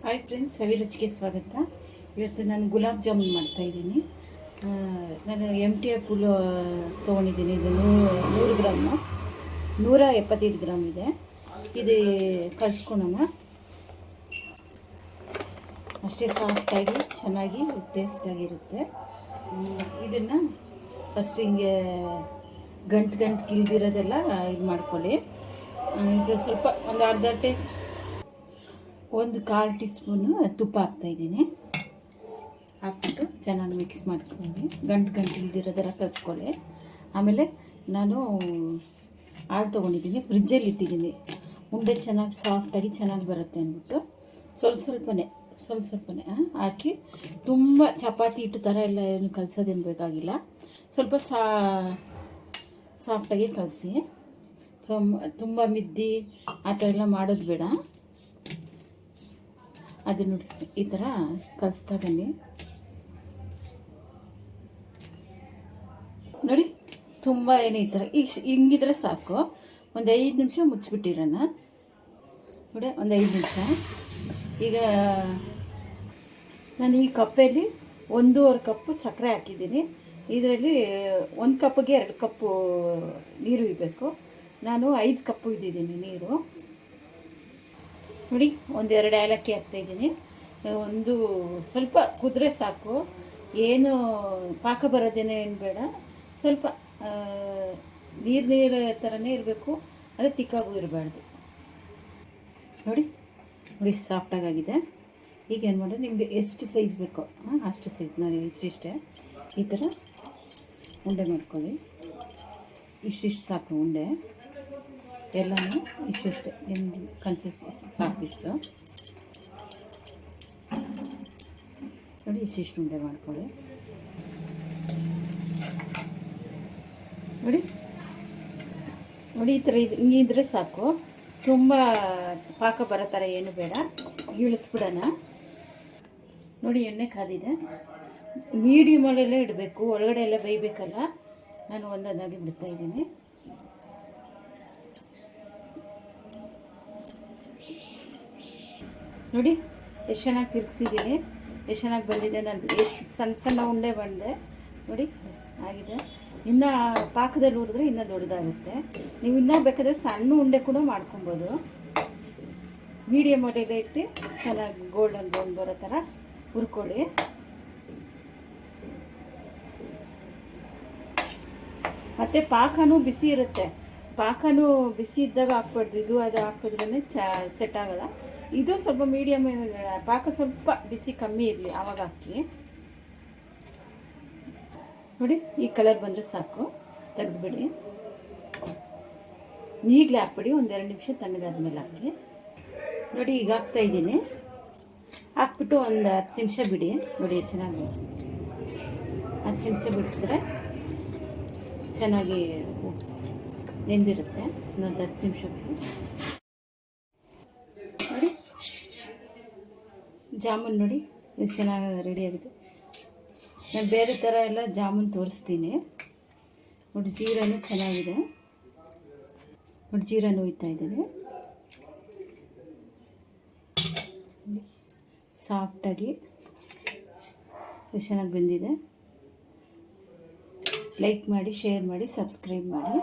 Hi friends, ಸವಿರುಚಿಗೆ ಸ್ವಾಗತ. ಇವತ್ತು ನಾನು ಗುಲಾಬ್ ಜಾಮೂನ್ ಮಾಡ್ತಾಯಿದ್ದೀನಿ. ನಾನು MTF ತೊಗೊಂಡಿದ್ದೀನಿ. ಇದು 100 ಗ್ರಾಮು, 175 ಗ್ರಾಮ್ ಇದೆ. ಇದು ಕಲಿಸ್ಕೊಳ್ಳೋಣ. ಅಷ್ಟೇ ಸಾಫ್ಟಾಗಿ ಚೆನ್ನಾಗಿ ಟೇಸ್ಟಾಗಿರುತ್ತೆ. ಇದನ್ನು ಫಸ್ಟ್ ಹಿಂಗೆ ಗಂಟು ಕಿಲ್ದಿರೋದೆಲ್ಲ ಇದು ಮಾಡ್ಕೊಳ್ಳಿ. ಇದು ಸ್ವಲ್ಪ ಒಂದು ಅರ್ಧ ಒಂದು 1/4 ಟೀ ಸ್ಪೂನು ತುಪ್ಪ ಹಾಕ್ತಾಯಿದ್ದೀನಿ. ಹಾಕ್ಬಿಟ್ಟು ಚೆನ್ನಾಗಿ ಮಿಕ್ಸ್ ಮಾಡ್ಕೊಳ್ಳಿ. ಗಂಟು ಇಲ್ದಿರೋದೆಲ್ಲ ಕಲಿಸ್ಕೊಳ್ಳಿ. ಆಮೇಲೆ ನಾನು ಹಾಲು ತೊಗೊಂಡಿದ್ದೀನಿ, ಫ್ರಿಜ್ಜಲ್ಲಿ ಇಟ್ಟಿದ್ದೀನಿ. ಉಂಡೆ ಚೆನ್ನಾಗಿ ಸಾಫ್ಟಾಗಿ ಚೆನ್ನಾಗಿ ಬರುತ್ತೆ ಅಂದ್ಬಿಟ್ಟು ಸ್ವಲ್ಪನೇ ಹಾಕಿ, ತುಂಬ ಚಪಾತಿ ಹಿಟ್ಟು ಥರ ಎಲ್ಲ ಏನು ಕಲಸೋದೇನು ಬೇಕಾಗಿಲ್ಲ. ಸ್ವಲ್ಪ ಸಾಫ್ಟಾಗಿ ಕಲಸಿ. ತುಂಬ ಮಿದ್ದಿ ಆ ಥರ ಎಲ್ಲ ಮಾಡೋದು ಬೇಡ. ಅದು ನೋಡಿ, ಈ ಥರ ಕಲಿಸ್ತಾ ಬನ್ನಿ. ನೋಡಿ, ತುಂಬ ಏನು ಈ ಥರ ಹಿಂಗಿದ್ರೆ ಸಾಕು. ಒಂದು 5 ನಿಮಿಷ ಮುಚ್ಚಿಬಿಟ್ಟಿರೋಣ. ನೋಡಿ, ಒಂದು 5 ನಿಮಿಷ. ಈಗ ನಾನು ಈ ಕಪ್ಪಲ್ಲಿ 1.5 ಕಪ್ಪು ಸಕ್ಕರೆ ಹಾಕಿದ್ದೀನಿ. ಇದರಲ್ಲಿ 1 ಕಪ್ಪಿಗೆ 2 ಕಪ್ಪು ನೀರು ಇರಬೇಕು. ನಾನು 5 ಕಪ್ಪು ಇದ್ದಿದ್ದೀನಿ ನೀರು. ನೋಡಿ, 1-2 ಏಲಕ್ಕಿ ಹಾಕ್ತಾಯಿದ್ದೀನಿ. ಒಂದು ಸ್ವಲ್ಪ ಕುದ್ರೆ ಸಾಕು. ಏನು ಪಾಕ ಬರೋದೇನೋ ಏನು ಬೇಡ. ಸ್ವಲ್ಪ ನೀರು ಥರನೇ ಇರಬೇಕು, ಅದು ತಿಕ್ಕಾಗೂ ಇರಬಾರ್ದು. ನೋಡಿ ಸಾಫ್ಟಾಗಿದೆ. ಈಗ ಏನು ಮಾಡೋದು, ನಿಮಗೆ ಎಷ್ಟು ಸೈಜ್ ಬೇಕೋ ಅಷ್ಟು ಸೈಜ್. ನಾನು ಇಷ್ಟಿಷ್ಟೇ ಈ ಥರ ಉಂಡೆ ಮಾಡ್ಕೊಳ್ಳಿ. ಇಷ್ಟಿಷ್ಟು ಸಾಕು ಉಂಡೆ ಎಲ್ಲನೂ. ಇಷ್ಟಿಷ್ಟೇ ನಿಮ್ಮದು ಕನ್ಸಿಸ್ಟೆನ್ಸಿ ಸಾಕಿಷ್ಟು. ನೋಡಿ, ಇಷ್ಟಿಷ್ಟು ಉಂಡೆ ಮಾಡ್ಕೊಳ್ಳಿ. ನೋಡಿ ಈ ಥರ ಹಿಂಗಿದ್ರೆ ಸಾಕು. ತುಂಬ ಪಾಕ ಬರೋ ಥರ ಏನು ಬೇಡ. ಇಳಿಸ್ಬಿಡೋಣ. ನೋಡಿ, ಎಣ್ಣೆ ಕಾದಿದೆ. ಮೀಡಿಯಮಲ್ಲೆಲ್ಲ ಇಡಬೇಕು, ಒಳಗಡೆ ಎಲ್ಲ ಬೇಯಬೇಕಲ್ಲ. ನಾನು ಒಂದೊಂದಾಗಿ ಬಿಡ್ತಾಯಿದ್ದೀನಿ. ನೋಡಿ, ಎಷ್ಟು ಚೆನ್ನಾಗಿ ತಿರುಗಿಸಿದ್ದೀನಿ, ಎಷ್ಟು ಚೆನ್ನಾಗಿ ಬಂದಿದೆ. ನಾನು ಎಷ್ಟು ಸಣ್ಣ ಉಂಡೆ ಬಂದೆ. ನೋಡಿ, ಆಗಿದೆ. ಇನ್ನು ಪಾಕದಲ್ಲಿ ಹುರಿದ್ರೆ ಇನ್ನೂ ದೊಡ್ಡದಾಗುತ್ತೆ. ನೀವು ಇನ್ನೂ ಬೇಕಾದರೆ ಸಣ್ಣ ಉಂಡೆ ಕೂಡ ಮಾಡ್ಕೊಬೋದು. ಮೀಡಿಯಮ್ ಒಲೆಗೆ ಇಟ್ಟು ಚೆನ್ನಾಗಿ ಗೋಲ್ಡನ್ ಬ್ರೌನ್ ಬರೋ ಥರ ಹುರ್ಕೊಳ್ಳಿ. ಮತ್ತು ಪಾಕನೂ ಬಿಸಿ ಇರುತ್ತೆ. ಪಾಕನೂ ಬಿಸಿ ಇದ್ದಾಗ ಹಾಕ್ಬಾರ್ದು. ಇದು ಅದು ಹಾಕಿದ್ರೇ ಸೆಟ್ ಆಗೋಲ್ಲ. ಇದು ಸ್ವಲ್ಪ ಮೀಡಿಯಮ್, ಪಾಕ ಸ್ವಲ್ಪ ಬಿಸಿ ಕಮ್ಮಿ ಇರಲಿ, ಆವಾಗ ಹಾಕಿ. ನೋಡಿ, ಈ ಕಲರ್ ಬಂದರೆ ಸಾಕು, ತೆಗೆದುಬಿಡಿ. ಈಗಲೇ ಹಾಕ್ಬಿಡಿ, 1-2 ನಿಮಿಷ ತಣ್ಣಗಾದ್ಮೇಲೆ ಹಾಕಿ. ನೋಡಿ, ಈಗ ಹಾಕ್ತಾಯಿದ್ದೀನಿ. ಹಾಕ್ಬಿಟ್ಟು ಒಂದು 10 ನಿಮಿಷ ಬಿಡಿ. ನೋಡಿ, ಚೆನ್ನಾಗಿ 10 ನಿಮಿಷ ಬಿಟ್ಟಿದ್ರೆ ಚೆನ್ನಾಗಿ ನೆಂದಿರುತ್ತೆ. ಇನ್ನೊಂದು 10 ನಿಮಿಷ ಬಿಟ್ಟು ನೋಡಿ, ಜಾಮೂನ್ ನೋಡಿ ಎಷ್ಟು ಚೆನ್ನಾಗಿ ರೆಡಿಯಾಗಿದೆ. ನಾನು ಬೇರೆ ಥರ ಎಲ್ಲ ಜಾಮೂನ್ ತೋರಿಸ್ತೀನಿ. ನೋಡಿ, ಜೀರಾನು ಚೆನ್ನಾಗಿದೆ. ನೋಡಿ, ಜೀರಾನು ಹುಯ್ತಾ ಇದ್ದೀನಿ. ಸಾಫ್ಟಾಗಿ ಎಷ್ಟು ಚೆನ್ನಾಗಿ ಬಂದಿದೆ. ಲೈಕ್ ಮಾಡಿ, ಶೇರ್ ಮಾಡಿ, ಸಬ್ಸ್ಕ್ರೈಬ್ ಮಾಡಿ.